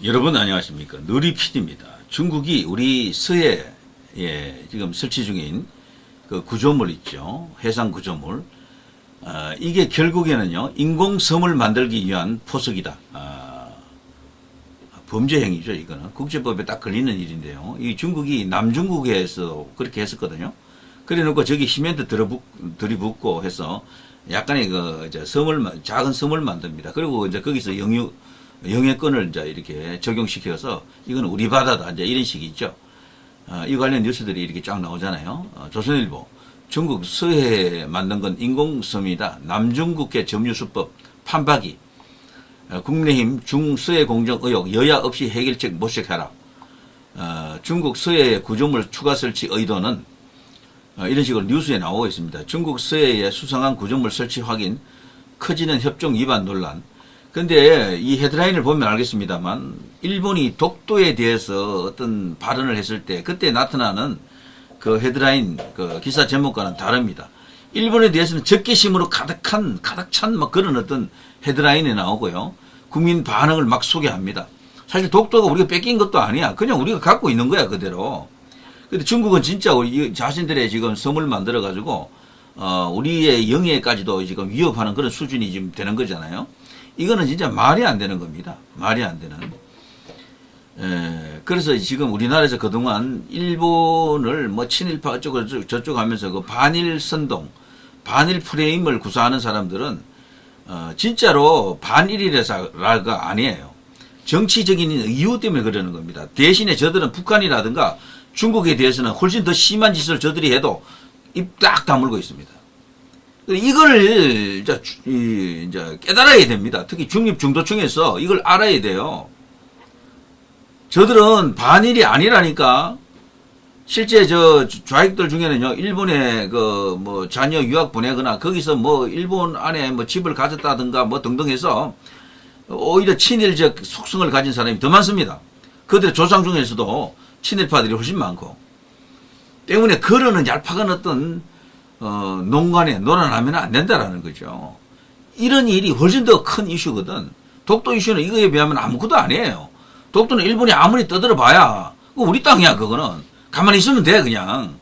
여러분 안녕하십니까. 누리PD입니다. 중국이 우리 서해에 지금 설치 중인 그 구조물 있죠. 해상 구조물. 이게 결국에는요, 인공섬을 만들기 위한 포석이다. 범죄 행위죠, 이거는. 국제법에 딱 걸리는 일인데요. 이 중국이 남중국해에서 그렇게 했었거든요. 그래 놓고 저기 시멘트 들이붓고 해서 약간의 작은 섬을 만듭니다. 그리고 이제 거기서 영해권을 이제 이렇게 적용시켜서 이건 우리 바다다. 이제 이런 식이죠. 이 관련 뉴스들이 이렇게 쫙 나오잖아요. 조선일보. 중국 서해에 만든 건 인공섬이다. 남중국해 점유수법 판박이. 국민의힘 중서해 공정 의혹 여야 없이 해결책 모색하라. 중국 서해 구조물 추가 설치 의도는 이런 식으로 뉴스에 나오고 있습니다. 중국 서해에 수상한 구조물 설치 확인, 커지는 협정 위반 논란. 근데 이 헤드라인을 보면 알겠습니다만 일본이 독도에 대해서 어떤 발언을 했을 때 그때 나타나는 그 헤드라인 그 기사 제목과는 다릅니다. 일본에 대해서는 적개심으로 가득 찬 막 그런 어떤 헤드라인이 나오고요. 국민 반응을 막 소개합니다. 사실 독도가 우리가 뺏긴 것도 아니야. 그냥 우리가 갖고 있는 거야, 그대로. 근데 중국은 진짜 우리 자신들의 지금 섬을 만들어 가지고 우리의 영해까지도 지금 위협하는 그런 수준이 지금 되는 거잖아요. 이거는 진짜 말이 안 되는 겁니다. 말이 안 되는. 그래서 지금 우리나라에서 그동안 일본을 뭐 친일파 어쩌고 저쩌고 하면서 그 반일 선동, 반일 프레임을 구사하는 사람들은 진짜로 반일이라가 아니에요. 정치적인 이유 때문에 그러는 겁니다. 대신에 저들은 북한이라든가 중국에 대해서는 훨씬 더 심한 짓을 저들이 해도 입 딱 다물고 있습니다. 이걸 이제 깨달아야 됩니다. 특히 중립중도층에서 이걸 알아야 돼요. 저들은 반일이 아니라니까. 실제 좌익들 중에는요, 일본에 뭐 자녀 유학 보내거나 거기서 뭐 일본 안에 뭐 집을 가졌다든가 뭐 등등 해서 오히려 친일적 속성을 가진 사람이 더 많습니다. 그들의 조상 중에서도 친일파들이 훨씬 많고. 때문에 그러는 얄팍한 어떤 농간에 놀아나면 안 된다라는 거죠. 이런 일이 훨씬 더 큰 이슈거든. 독도 이슈는 이거에 비하면 아무것도 아니에요. 독도는 일본이 아무리 떠들어 봐야 우리 땅이야. 그거는 가만히 있으면 돼 그냥.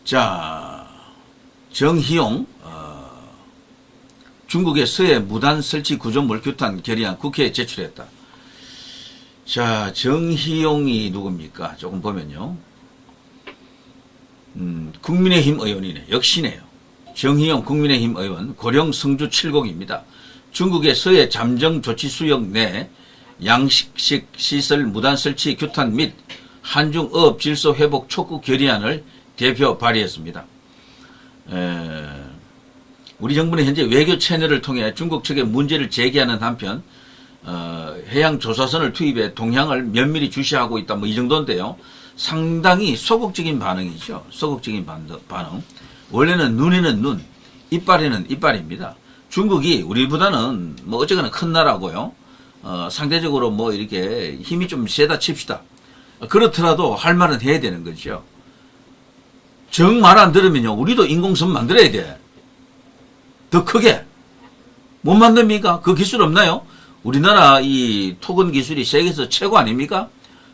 자, 정희용 중국의 서해 무단 설치 구조물 규탄 결의안 국회에 제출했다. 자, 정희용이 누굽니까? 조금 보면요. 국민의힘 의원이네. 역시네요. 정희용 국민의힘 의원, 고령 성주 7곡입니다. 중국의 서해 잠정 조치 수역 내 양식식 시설 무단 설치 규탄 및 한중 어업 질서 회복 촉구 결의안을 대표 발의했습니다. 우리 정부는 현재 외교 채널을 통해 중국 측에 문제를 제기하는 한편 해양 조사선을 투입해 동향을 면밀히 주시하고 있다. 뭐 이 정도인데요. 상당히 소극적인 반응이죠. 소극적인 반응. 원래는 눈에는 눈, 이빨에는 이빨입니다. 중국이 우리보다는 뭐 어쨌거나 큰 나라고요. 상대적으로 뭐 이렇게 힘이 좀 세다 칩시다. 그렇더라도 할 말은 해야 되는 거죠. 정 말 안 들으면요, 우리도 인공섬 만들어야 돼. 더 크게. 못 만듭니까? 그 기술 없나요? 우리나라 이 토건 기술이 세계에서 최고 아닙니까?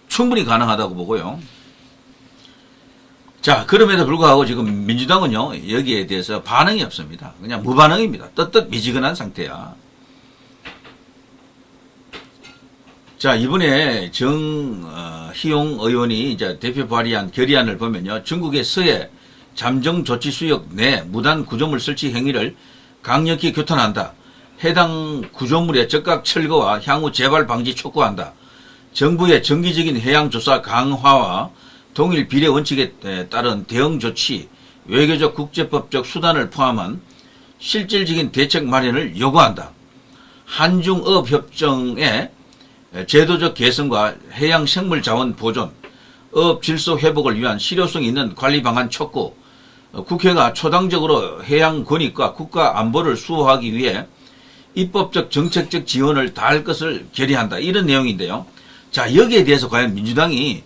충분히 가능하다고 보고요. 자, 그럼에도 불구하고 지금 민주당은요, 여기에 대해서 반응이 없습니다. 그냥 무반응입니다. 떳떳미지근한 상태야. 자, 이번에 정희용 의원이 이제 대표 발의한 결의안을 보면요, 중국의 서해 잠정 조치 수역 내 무단 구조물 설치 행위를 강력히 규탄한다. 해당 구조물의 즉각 철거와 향후 재발 방지 촉구한다. 정부의 정기적인 해양조사 강화와 동일 비례 원칙에 따른 대응 조치, 외교적 국제법적 수단을 포함한 실질적인 대책 마련을 요구한다. 한중어업협정의 제도적 개선과 해양 생물자원 보존, 어업 질서 회복을 위한 실효성 있는 관리 방안 촉구, 국회가 초당적으로 해양 권익과 국가 안보를 수호하기 위해 입법적 정책적 지원을 다할 것을 결의한다. 이런 내용인데요. 자, 여기에 대해서 과연 민주당이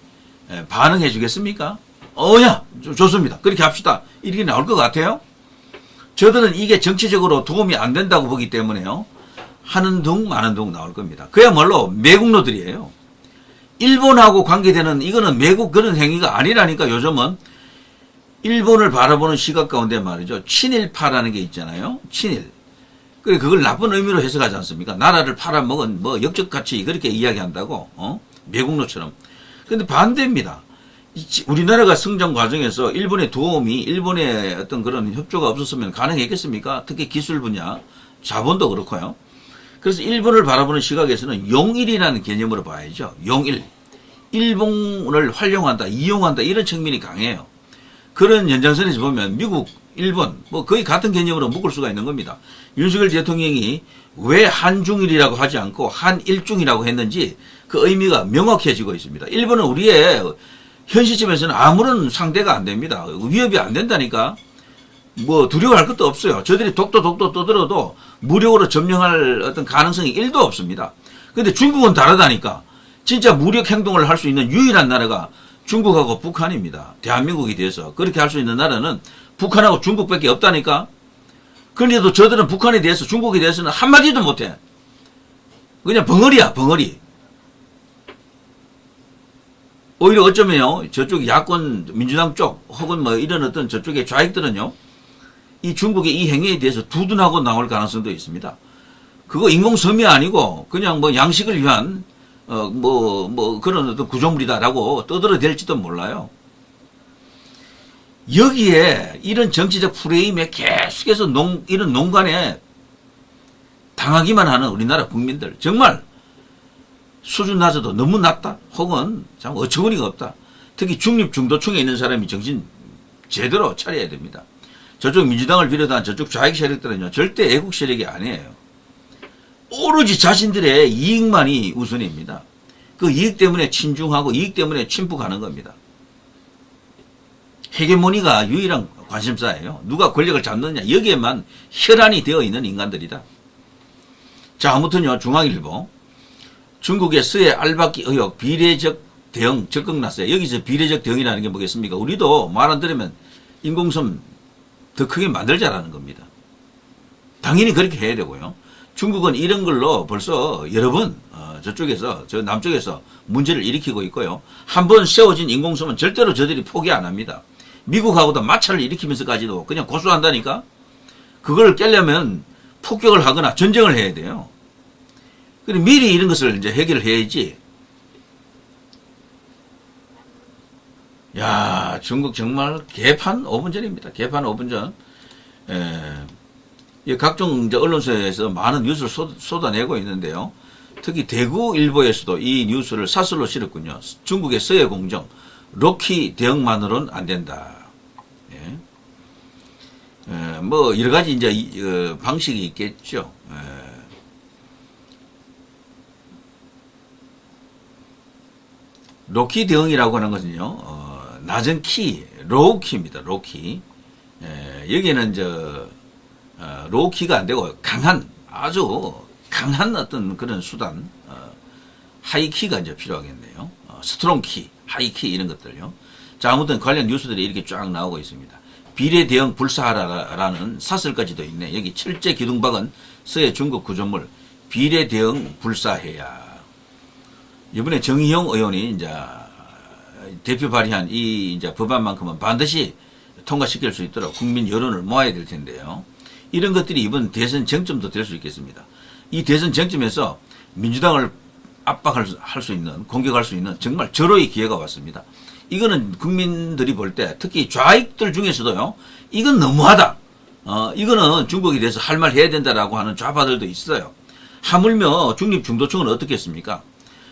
반응해 주겠습니까? 야, 좋습니다. 그렇게 합시다. 이렇게 나올 것 같아요. 저들은 이게 정치적으로 도움이 안 된다고 보기 때문에요. 하는 둥 마는 둥 나올 겁니다. 그야말로 매국노들이에요. 일본하고 관계되는 이거는 매국 그런 행위가 아니라니까. 요즘은 일본을 바라보는 시각 가운데 말이죠. 친일파라는 게 있잖아요. 친일. 그걸 나쁜 의미로 해석하지 않습니까? 나라를 팔아먹은 뭐 역적같이 그렇게 이야기한다고, 매국노처럼. 근데 반대입니다. 우리나라가 성장 과정에서 일본의 도움이, 일본의 어떤 그런 협조가 없었으면 가능했겠습니까? 특히 기술 분야, 자본도 그렇고요. 그래서 일본을 바라보는 시각에서는 용일이라는 개념으로 봐야죠. 용일. 일본을 활용한다, 이용한다, 이런 측면이 강해요. 그런 연장선에서 보면 미국, 일본, 뭐 거의 같은 개념으로 묶을 수가 있는 겁니다. 윤석열 대통령이 왜 한중일이라고 하지 않고 한일중이라고 했는지 그 의미가 명확해지고 있습니다. 일본은 우리의 현 시점에서는 아무런 상대가 안 됩니다. 위협이 안 된다니까. 뭐 두려워할 것도 없어요. 저들이 독도 떠들어도 무력으로 점령할 어떤 가능성이 1도 없습니다. 근데 중국은 다르다니까. 진짜 무력 행동을 할 수 있는 유일한 나라가 중국하고 북한입니다. 대한민국에 대해서 그렇게 할 수 있는 나라는 북한하고 중국밖에 없다니까. 그런데도 저들은 북한에 대해서, 중국에 대해서는 한마디도 못해. 그냥 벙어리야, 벙어리. 오히려 어쩌면요, 저쪽 야권 민주당 쪽 혹은 뭐 이런 어떤 저쪽의 좌익들은요, 이 중국의 이 행위에 대해서 두둔하고 나올 가능성도 있습니다. 그거 인공섬이 아니고 그냥 뭐 양식을 위한 그런 어떤 구조물이다라고 떠들어댈지도 몰라요. 여기에 이런 정치적 프레임에 계속해서 이런 농간에 당하기만 하는 우리나라 국민들, 정말 수준 낮아도 너무 낮다, 혹은 참 어처구니가 없다. 특히 중립 중도층에 있는 사람이 정신 제대로 차려야 됩니다. 저쪽 민주당을 비롯한 저쪽 좌익 세력들은요, 절대 애국 세력이 아니에요. 오로지 자신들의 이익만이 우선입니다. 그 이익 때문에 친중하고 이익 때문에 침묵하는 겁니다. 헤게모니가 유일한 관심사예요. 누가 권력을 잡느냐, 여기에만 혈안이 되어 있는 인간들이다. 자, 아무튼요, 중앙일보. 중국의 서해 알박기 의혹 비례적 대응 적극 났어요. 여기서 비례적 대응이라는 게 뭐겠습니까? 우리도 말 안 들으면 인공섬 더 크게 만들자라는 겁니다. 당연히 그렇게 해야 되고요. 중국은 이런 걸로 벌써 여러 번 저쪽에서, 저 남쪽에서 문제를 일으키고 있고요. 한번 세워진 인공섬은 절대로 저들이 포기 안 합니다. 미국하고도 마찰을 일으키면서까지도 그냥 고수한다니까. 그걸 깨려면 폭격을 하거나 전쟁을 해야 돼요. 그리고 미리 이런 것을 이제 해결을 해야지. 야, 중국 정말 개판 5분 전입니다. 개판 5분 전. 각종 이제 언론사에서 많은 뉴스를 쏟아내고 있는데요. 특히 대구일보에서도 이 뉴스를 사설로 실었군요. 중국의 서해 공정, 로키 대응만으로는 안 된다. 뭐 여러 가지 이제 방식이 있겠죠. 로키 대응이라고 하는 것은요, 낮은 키, 로우 키입니다. 로우 키. 여기에는 로우 키가 안 되고 아주 강한 어떤 그런 수단, 하이 키가 이제 필요하겠네요. 스트롱 키, 하이 키 이런 것들요. 자, 아무튼 관련 뉴스들이 이렇게 쫙 나오고 있습니다. 비례 대응 불사하라라는 사설까지도 있네. 여기 철제 기둥 박은 서해 중국 구조물 비례 대응 불사해야. 이번에 정의용 의원이 이제 대표 발의한 이 이제 법안만큼은 반드시 통과시킬 수 있도록 국민 여론을 모아야 될 텐데요. 이런 것들이 이번 대선 쟁점도 될 수 있겠습니다. 이 대선 쟁점에서 민주당을 압박할 수 있는, 공격할 수 있는 정말 절호의 기회가 왔습니다. 이거는 국민들이 볼 때, 특히 좌익들 중에서도요, 이건 너무하다. 이거는 중국에 대해서 할 말 해야 된다라고 하는 좌파들도 있어요. 하물며 중립 중도층은 어떻겠습니까?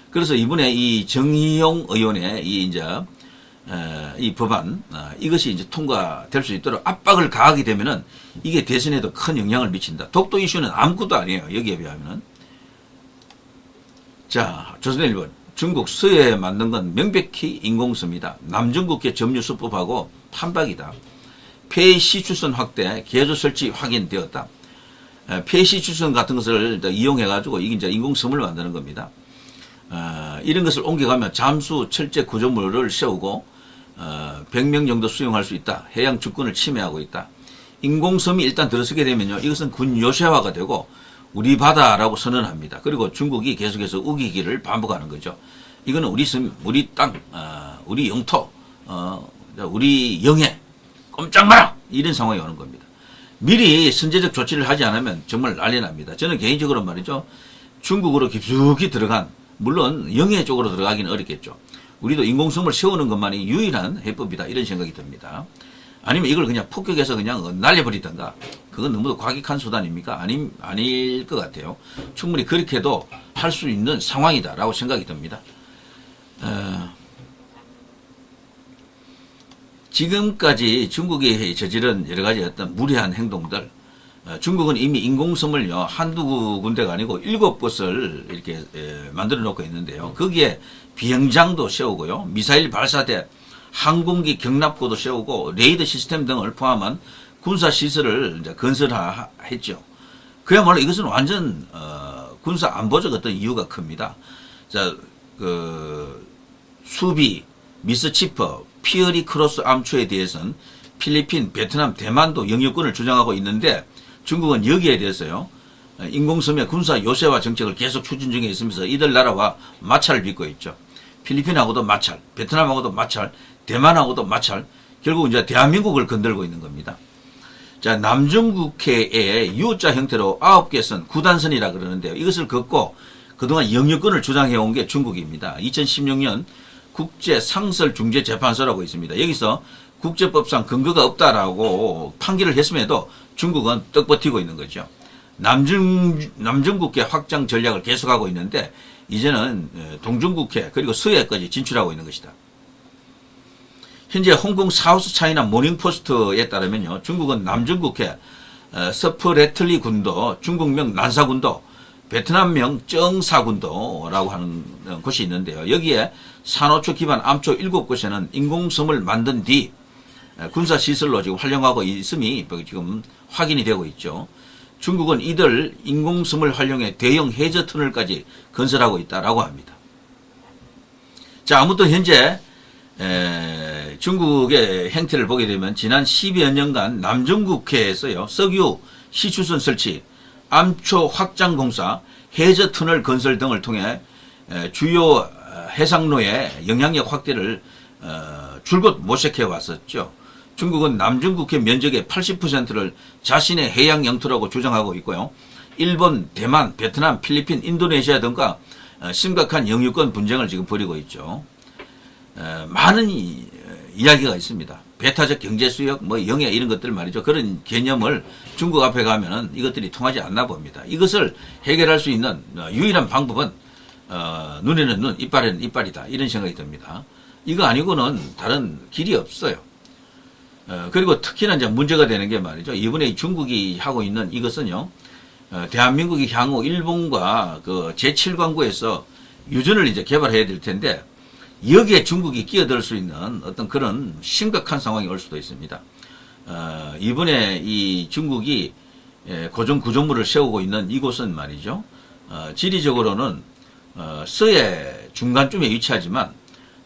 그래서 이번에 이 정의용 의원의 이 법안, 이것이 이제 통과될 수 있도록 압박을 가하게 되면은 이게 대선에도 큰 영향을 미친다. 독도 이슈는 아무것도 아니에요. 여기에 비하면은. 자, 조선일보. 중국 서해에 만든 건 명백히 인공섬이다. 남중국해 점유 수법하고 판박이다. 폐시추선 확대, 개조 설치 확인되었다. 폐시추선 같은 것을 이용해가지고 이게 이제 인공섬을 만드는 겁니다. 이런 것을 옮겨가면 잠수 철제 구조물을 세우고 100명 정도 수용할 수 있다. 해양 주권을 침해하고 있다. 인공섬이 일단 들어서게 되면요, 이것은 군 요새화가 되고 우리 바다라고 선언합니다. 그리고 중국이 계속해서 우기기를 반복하는 거죠. 이거는 우리 땅, 우리 영토, 우리 영해, 꼼짝 마라! 이런 상황이 오는 겁니다. 미리 선제적 조치를 하지 않으면 정말 난리 납니다. 저는 개인적으로 말이죠. 중국으로 깊숙이 들어간, 물론 영해 쪽으로 들어가기는 어렵겠죠. 우리도 인공섬을 세우는 것만이 유일한 해법이다. 이런 생각이 듭니다. 아니면 이걸 그냥 폭격해서 그냥 날려버리던가. 그건 너무도 과격한 수단입니까? 아닐 것 같아요. 충분히 그렇게도 할 수 있는 상황이다라고 생각이 듭니다. 지금까지 중국이 저지른 여러 가지 어떤 무리한 행동들, 중국은 이미 인공섬을요, 한두 군데가 아니고 7곳을 이렇게 만들어 놓고 있는데요. 거기에 비행장도 세우고요, 미사일 발사대, 항공기 경납고도 세우고, 레이더 시스템 등을 포함한 군사시설을 이제 건설했죠. 그야말로 이것은 완전, 군사 안보적 어떤 이유가 큽니다. 자, 수비, 미스치퍼, 피어리 크로스 암초에 대해서는 필리핀, 베트남, 대만도 영유권을 주장하고 있는데 중국은 여기에 대해서요, 인공섬의 군사 요새화 정책을 계속 추진 중에 있으면서 이들 나라와 마찰을 빚고 있죠. 필리핀하고도 마찰, 베트남하고도 마찰, 대만하고도 마찰, 결국 이제 대한민국을 건들고 있는 겁니다. 자, 남중국해에 U자 형태로 9개 선, 9단선이라 그러는데요. 이것을 걷고 그동안 영유권을 주장해온 게 중국입니다. 2016년 국제상설중재재판소라고 있습니다. 여기서 국제법상 근거가 없다라고 판결을 했음에도 중국은 떡 버티고 있는 거죠. 남중국해 확장 전략을 계속하고 있는데 이제는 동중국해 그리고 서해까지 진출하고 있는 것이다. 현재 홍콩 사우스 차이나 모닝포스트에 따르면요, 중국은 남중국해 서프레틀리 군도, 중국명 난사군도, 베트남명 정사군도라고 하는 곳이 있는데요. 여기에 산호초 기반 암초 7곳에는 인공섬을 만든 뒤 군사시설로 지금 활용하고 있음이 지금 확인이 되고 있죠. 중국은 이들 인공섬을 활용해 대형 해저 터널까지 건설하고 있다라고 합니다. 자, 아무튼 현재 중국의 행태를 보게 되면 지난 10여 년간 남중국해에서요, 석유 시추선 설치, 암초 확장 공사, 해저 터널 건설 등을 통해 주요 해상로의 영향력 확대를 줄곧 모색해 왔었죠. 중국은 남중국해 면적의 80%를 자신의 해양 영토라고 주장하고 있고요. 일본, 대만, 베트남, 필리핀, 인도네시아 등과 심각한 영유권 분쟁을 지금 벌이고 있죠. 많은 이야기가 있습니다. 배타적 경제수역, 영해 이런 것들 말이죠. 그런 개념을 중국 앞에 가면은 이것들이 통하지 않나 봅니다. 이것을 해결할 수 있는 유일한 방법은 눈에는 눈, 이빨에는 이빨이다. 이런 생각이 듭니다. 이거 아니고는 다른 길이 없어요. 그리고 특히나 이제 문제가 되는 게 말이죠. 이번에 중국이 하고 있는 이것은요, 대한민국이 향후 일본과 그 제7광구에서 유전을 이제 개발해야 될 텐데, 여기에 중국이 끼어들 수 있는 어떤 그런 심각한 상황이 올 수도 있습니다. 이번에 이 중국이 고정 구조물을 세우고 있는 이곳은 말이죠. 지리적으로는 서해 중간쯤에 위치하지만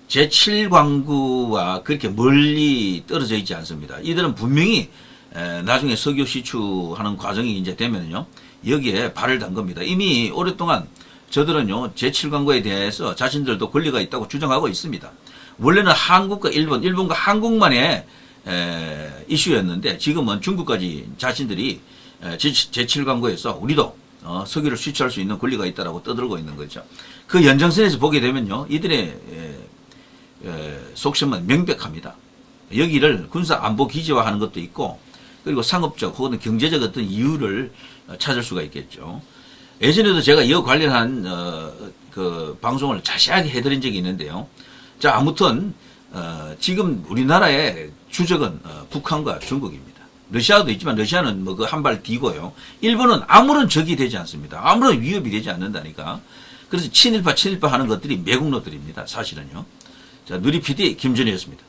제7광구와 그렇게 멀리 떨어져 있지 않습니다. 이들은 분명히 나중에 석유 시추하는 과정이 이제 되면요, 여기에 발을 담 겁니다. 이미 오랫동안 저들은요, 제7광구에 대해서 자신들도 권리가 있다고 주장하고 있습니다. 원래는 한국과 일본과 한국만의 이슈였는데 지금은 중국까지 자신들이 제7광구에서 우리도 석유를 시추할 수 있는 권리가 있다라고 떠들고 있는 거죠. 그 연장선에서 보게 되면요, 이들의 속셈은 명백합니다. 여기를 군사 안보 기지화하는 것도 있고, 그리고 상업적 혹은 경제적 어떤 이유를 찾을 수가 있겠죠. 예전에도 제가 이와 관련한 그 방송을 자세하게 해드린 적이 있는데요. 자, 아무튼 지금 우리나라의 주적은 북한과 중국입니다. 러시아도 있지만 러시아는 그 한 발 뒤고요. 일본은 아무런 적이 되지 않습니다. 아무런 위협이 되지 않는다니까. 그래서 친일파 하는 것들이 매국노들입니다. 사실은요. 자, 누리 PD 김준희였습니다.